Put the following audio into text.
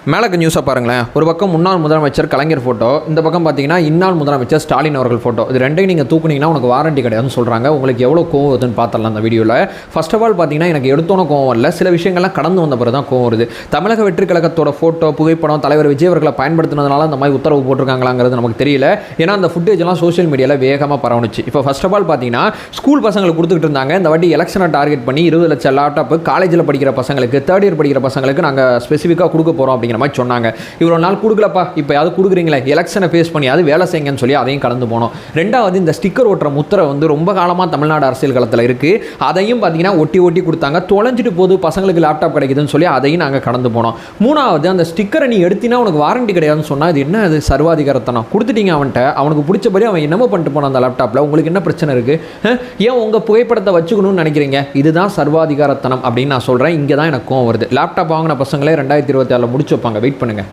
மேலக்கு நியூஸை பாருங்களேன். ஒரு பக்கம் முன்னாள் முதலமைச்சர் கலைஞர் ஃபோட்டோ, இந்த பக்கம் பார்த்தீங்கன்னா இன்னாள் முதலமைச்சர் ஸ்டாலின் அவர்கள் ஃபோட்டோ. இது ரெண்டையும் நீங்கள் தூக்குனீங்கன்னா உனக்கு வாரண்டி கிடையாதுன்னு சொல்கிறாங்க. உங்களுக்கு எவ்வளோ கோவம் வருதுன்னு பார்த்துடலாம் அந்த வீடியோவில். ஃபர்ஸ்ட் ஆஃப் ஆல் பார்த்தீங்கன்னா எனக்கு எடுத்தோன கோவம் வரல, சில விஷயங்கள்லாம் கடந்து வந்த பிறகு தான் கோவம் வருது. தமிழக வெற்றி கழகத்தோட ஃபோட்டோ புகைப்படம் தலைவர் விஜய் அவர்களை பயன்படுத்தினதுனால அந்த மாதிரி உத்தரவு போட்டிருக்காங்களாங்கிறது நமக்கு தெரியல. ஏன்னா அந்த ஃபுட்டேஜ் எல்லாம் சோஷியல் மீடியாவில் வேகமாக பரவணுச்சு. இப்போ ஃபர்ஸ்ட் ஆஃப் ஆல் பார்த்தீங்கன்னா ஸ்கூல் பசங்களுக்கு கொடுத்துக்கிட்டு இருந்தாங்க. இந்த வாட்டி எலெக்ஷனை டார்கெட் பண்ணி 20 லட்சம் லேப்டாப் காலேஜில் படிக்கிற பசங்களுக்கு, தேர்ட் இயர் படிக்கிற பசங்களுக்கு நாங்கள் ஸ்பெசிஃபிக்காக கொடுக்க போகிறோம் அப்படிங்கிற மாதிரி சொன்னாங்க. இவ்வளோ நாள் கொடுக்கலப்பா, இப்போ யாவது கொடுக்குறீங்களே, எலெக்ஷனை ஃபேஸ் பண்ணி அது வேலை செய்யுங்கன்னு சொல்லி அதையும் கடந்து போனோம். ரெண்டாவது, இந்த ஸ்டிக்கர் ஓட்டுற முத்திரை வந்து ரொம்ப காலமாக தமிழ்நாடு அரசியல் களத்தில் இருக்குது. அதையும் பார்த்தீங்கன்னா ஒட்டி கொடுத்தாங்க. தொலைஞ்சிட்டு போது பசங்களுக்கு லேப்டாப் கிடைக்குதுன்னு சொல்லி அதையும் நாங்கள் கடந்து போனோம். மூணாவது, அந்த ஸ்டிக்கரை நீ எடுத்தினா உனக்கு வாரண்டி கிடையாதுன்னு சொன்னால் இது என்ன, அது சர்வாதிகாரத்தனம். கொடுத்துட்டீங்க அவன்கிட்ட, அவனுக்கு பிடிச்சபடி அவன் என்னமோ பண்ணிட்டு போனான் அந்த லேப்டாப்பில். உங்களுக்கு என்ன பிரச்சனை இருக்குது? ஏன் உங்கள் புகைப்படத்தை வச்சுக்கணும்னு நினைக்கிறீங்க? இதுதான் சர்வாதிகாரத்தனம் அப்படின்னு நான் சொல்கிறேன். இங்கே தான் எனக்கு கோவம் வருது. லேப்டாப் வாங்கின பசங்களே 2026 முடிச்சு வைப்பாங்க. வெயிட் பண்ணுங்கள்.